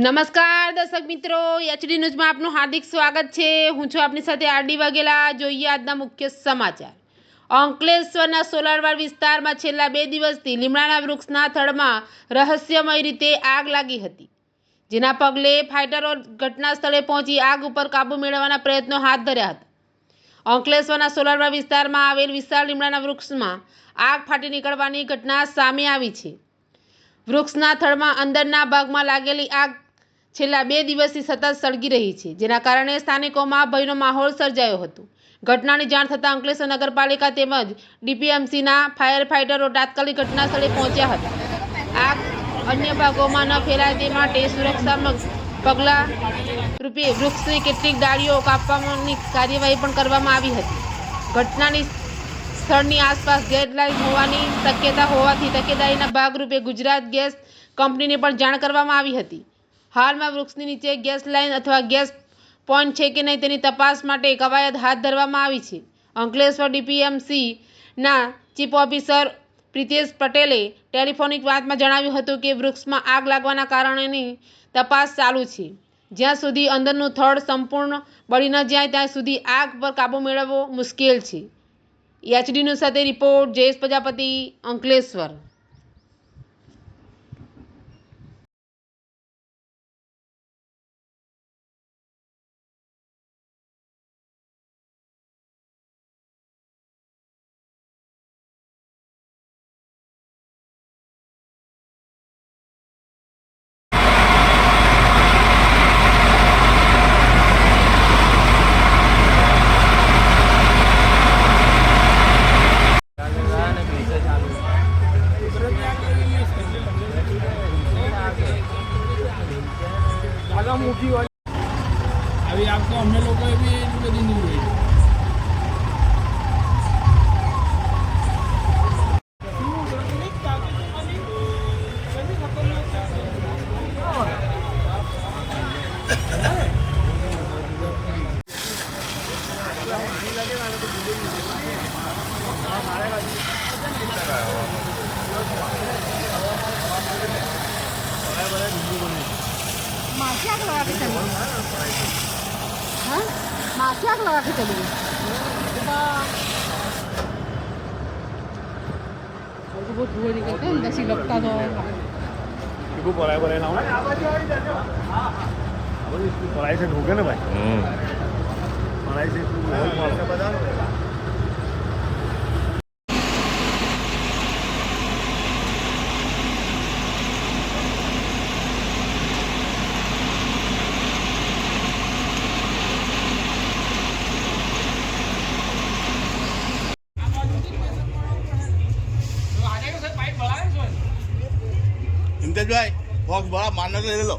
નમસ્કાર દર્શક મિત્રો, એચડી ન્યૂઝમાં આપનું હાર્દિક સ્વાગત છે। હું છું આપની સાથે આરડી વાઘેલા। જોઈએ આજના મુખ્ય સમાચાર। અંકલેશ્વરના સોલારવાડ વિસ્તારમાં છેલ્લા 2 દિવસથી લીમડાના વૃક્ષના થડમાં રહસ્યમય રીતે આગ લાગી હતી, જેના પગલે ફાયટરો ઘટના સ્થળે પહોંચી આગ ઉપર કાબૂ મેળવવાના પ્રયત્નો હાથ ધર્યા હતા। અંકલેશ્વરના સોલારવાડ વિસ્તારમાં આવેલ વિશાળ લીમડાના વૃક્ષમાં આગ ફાટી નીકળવાની ઘટના સામે આવી છે। વૃક્ષના થડમાં અંદરના ભાગમાં લાગેલી આગ છેલ્લા 2 દિવસથી સતત સળગી રહી છે, જેના કારણે સ્થાનિકોમાં ભયનો માહોલ સર્જાયો હતો। ઘટનાની જાણ થતાં અંકલેશ્વર નગરપાલિકા તેમજ ડીપીએમસીના ફાયર ફાઇટરો તાત્કાલિક ઘટના સ્થળે પહોંચ્યા હતા। આગ અન્ય ભાગોમાં ન ફેલાય તે માટે સુરક્ષાત્મક પગલાં રૂપે વૃક્ષની કેટલીક ડાળીઓ કાપવાની કાર્યવાહી પણ કરવામાં આવી હતી। ઘટનાની સ્થળની આસપાસ ગેસ લાઇન હોવાની શક્યતા હોવાથી તકેદારીના ભાગરૂપે ગુજરાત ગેસ કંપનીને પણ જાણ કરવામાં આવી હતી। હાલમાં વૃક્ષની નીચે ગેસ લાઇન અથવા ગેસ પોઈન્ટ છે કે નહીં તેની તપાસ માટે કવાયત હાથ ધરવામાં આવી છે। અંકલેશ્વર ડીપીએમસીના ચીફ ઓફિસર પ્રિતેશ પટેલે ટેલિફોનિક વાતમાં જણાવ્યું હતું કે વૃક્ષમાં આગ લાગવાના કારણોની તપાસ ચાલુ છે। જ્યાં સુધી અંદરનું થડ સંપૂર્ણ બળી ન જાય ત્યાં સુધી આગ પર કાબૂ મેળવવો મુશ્કેલ છે। એચડી ન્યૂઝ સાથે રિપોર્ટ જયેશ પ્રજાપતિ, અંકલેશ્વર। अभी आपको हमने लोगों भी बदी नहीं हुई। माथी आग लगा के चलिए। हाँ, माथी आग लगा के चलिए। बहुत धुआं निकलता है, अंदर से लगता तो है। इसको पढ़ाई ना हो, पढ़ाई से ढूंढे ना भाई। पढ़ाई से बता। इम्तियाज भाई बॉक्स बड़ा मारने ले लो।